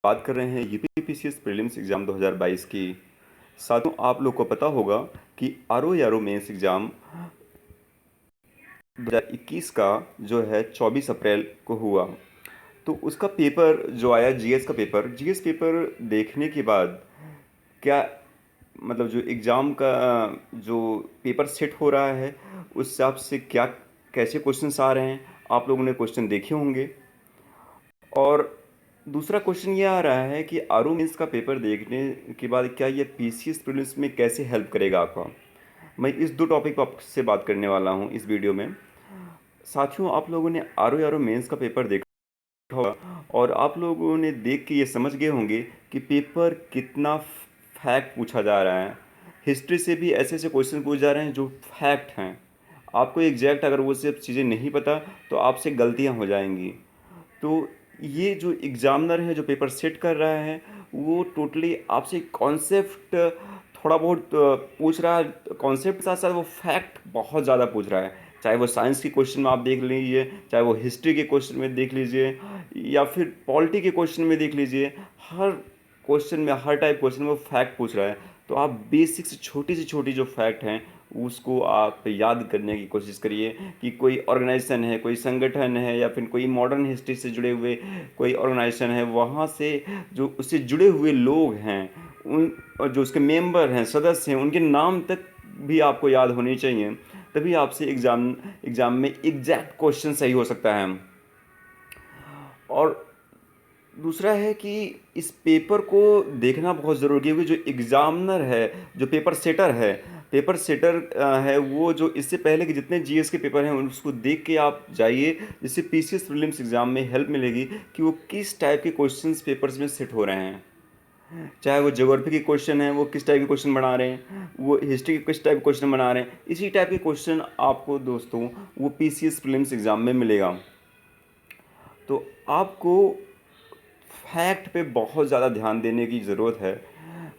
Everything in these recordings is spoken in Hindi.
बात कर रहे हैं यूपीपीसीएस प्रीलिम्स एग्ज़ाम 2022 की। साथियों, आप लोग को पता होगा कि आरओ मेंस एग्ज़ाम 2021 का जो है 24 अप्रैल को हुआ। तो उसका पेपर जो आया, जीएस पेपर देखने के बाद क्या मतलब जो एग्ज़ाम का जो पेपर सेट हो रहा है उस हिसाब से क्या कैसे क्वेश्चंस आ रहे हैं, आप लोगों ने क्वेश्चन देखे होंगे। और दूसरा क्वेश्चन ये आ रहा है कि आरओ मेंस का पेपर देखने के बाद क्या ये पीसीएस प्रीलिम्स में कैसे हेल्प करेगा आपका। मैं इस दो टॉपिक पर आपसे बात करने वाला हूँ इस वीडियो में। साथियों, आप लोगों ने आरओ मेंस का पेपर देखा होगा और आप लोगों ने देख के ये समझ गए होंगे कि पेपर कितना फैक्ट पूछा जा रहा है। हिस्ट्री से भी ऐसे ऐसे क्वेश्चन पूछे जा रहे हैं जो फैक्ट हैं। आपको एग्जैक्ट अगर वो सब चीज़ें नहीं पता तो आपसे गलतियां हो जाएंगी। तो ये जो एग्ज़ामिनर है जो पेपर सेट कर रहा है वो टोटली आपसे कॉन्सेप्ट थोड़ा बहुत पूछ रहा है। कॉन्सेप्ट के साथ साथ वो फैक्ट बहुत ज़्यादा पूछ रहा है। चाहे वो साइंस के क्वेश्चन में आप देख लीजिए, चाहे वो हिस्ट्री के क्वेश्चन में देख लीजिए, या फिर पॉलिटी के क्वेश्चन में देख लीजिए। हर क्वेश्चन में, हर टाइप क्वेश्चन में वो फैक्ट पूछ रहा है। तो आप बेसिक से छोटी जो फैक्ट हैं उसको आप याद करने की कोशिश करिए कि कोई ऑर्गेनाइजेशन है, कोई संगठन है, या फिर कोई मॉडर्न हिस्ट्री से जुड़े हुए कोई ऑर्गेनाइजेशन है, वहाँ से जो उससे जुड़े हुए लोग हैं, उन और जो उसके मेंबर हैं, सदस्य हैं, उनके नाम तक भी आपको याद होनी चाहिए। तभी आपसे एग्ज़ाम में एग्जैक्ट क्वेश्चन सही हो सकता है। और दूसरा है कि इस पेपर को देखना बहुत ज़रूरी है, क्योंकि जो एग्ज़ामिनर है, जो पेपर सेटर है, वो जो इससे पहले के जितने जीएस के पेपर हैं उसको देख के आप जाइए, जिससे पीसीएस प्रीलिम्स एग्ज़ाम में हेल्प मिलेगी कि वो किस टाइप के क्वेश्चंस पेपर्स में सेट हो रहे हैं। चाहे वो ज्योग्राफी के क्वेश्चन हैं, वो किस टाइप के क्वेश्चन बना रहे हैं, वो हिस्ट्री के किस टाइप के क्वेश्चन बना रहे हैं, इसी टाइप के क्वेश्चन आपको दोस्तों वो पीसीएस प्रीलिम्स एग्ज़ाम में मिलेगा। तो आपको फैक्ट पे बहुत ज़्यादा ध्यान देने की ज़रूरत है।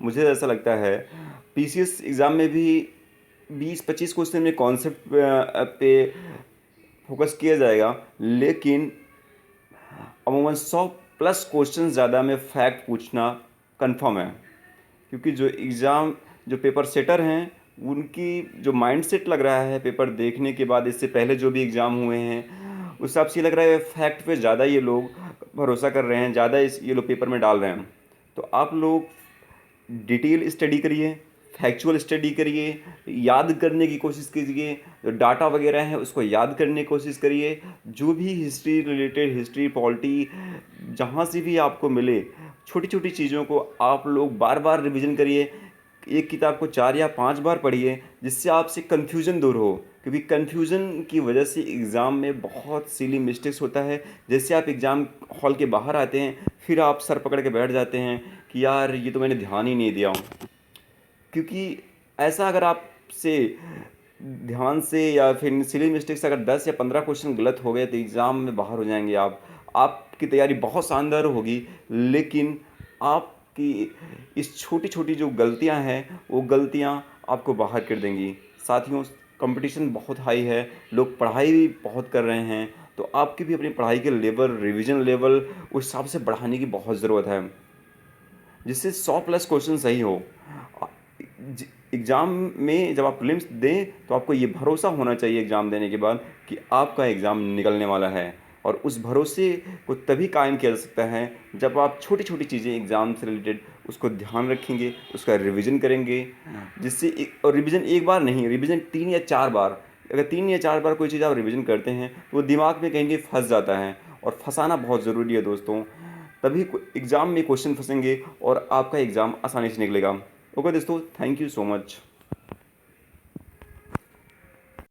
मुझे ऐसा लगता है पीसीएस एग्ज़ाम में भी 20-25 क्वेश्चन में कॉन्सेप्ट पे फोकस किया जाएगा, लेकिन अमूमन 100 प्लस क्वेश्चन ज़्यादा में फैक्ट पूछना कंफर्म है। क्योंकि जो पेपर सेटर हैं उनकी जो माइंडसेट लग रहा है पेपर देखने के बाद, इससे पहले जो भी एग्ज़ाम हुए हैं उस हिसाब से ये लग रहा है फैक्ट पे ज़्यादा ये लोग भरोसा कर रहे हैं, ज़्यादा ये लोग पेपर में डाल रहे हैं। तो आप लोग डिटेल स्टडी करिए, फैक्चुअल स्टडी करिए, याद करने की कोशिश कीजिए, जो डाटा वगैरह है उसको याद करने की कोशिश करिए। जो भी हिस्ट्री रिलेटेड, हिस्ट्री, पॉलिटी, जहाँ से भी आपको मिले छोटी छोटी चीज़ों को आप लोग बार बार रिवीजन करिए। एक किताब को 4 या 5 बार पढ़िए, जिससे आपसे कन्फ्यूज़न दूर हो। क्योंकि कन्फ्यूज़न की वजह से एग्ज़ाम में बहुत सिली मिस्टेक्स होता है। जैसे आप एग्ज़ाम हॉल के बाहर आते हैं, फिर आप सर पकड़ के बैठ जाते हैं कि यार ये तो मैंने ध्यान ही नहीं दिया। क्योंकि ऐसा अगर आपसे ध्यान से या फिर सिली मिस्टेक से अगर 10 या 15 क्वेश्चन गलत हो गए तो एग्ज़ाम में बाहर हो जाएंगे आप। आपकी तैयारी बहुत शानदार होगी, लेकिन आपकी इस छोटी छोटी जो गलतियां हैं वो गलतियां आपको बाहर कर देंगी। साथियों, कंपटीशन बहुत हाई है, लोग पढ़ाई भी बहुत कर रहे हैं, तो आपकी भी अपनी पढ़ाई के लेवल, रिवीजन लेवल उस हिसाब से बढ़ाने की बहुत ज़रूरत है, जिससे 100 प्लस क्वेश्चन सही हो। एग्ज़ाम में जब आप प्रीलिम्स दें तो आपको ये भरोसा होना चाहिए एग्ज़ाम देने के बाद कि आपका एग्ज़ाम निकलने वाला है। और उस भरोसे को तभी कायम किया जा सकता है जब आप छोटी छोटी चीज़ें एग्ज़ाम से रिलेटेड उसको ध्यान रखेंगे, उसका रिवीजन करेंगे। जिससे और रिवीजन एक बार नहीं, रिवीजन 3 या 4 बार। अगर 3 या 4 बार कोई चीज़ आप रिवीजन करते हैं तो वो दिमाग में कहीं फंस जाता है, और फंसाना बहुत ज़रूरी है दोस्तों। तभी एग्ज़ाम में क्वेश्चन फंसेंगे और आपका एग्ज़ाम आसानी से निकलेगा। ओके दोस्तों, थैंक यू सो मच।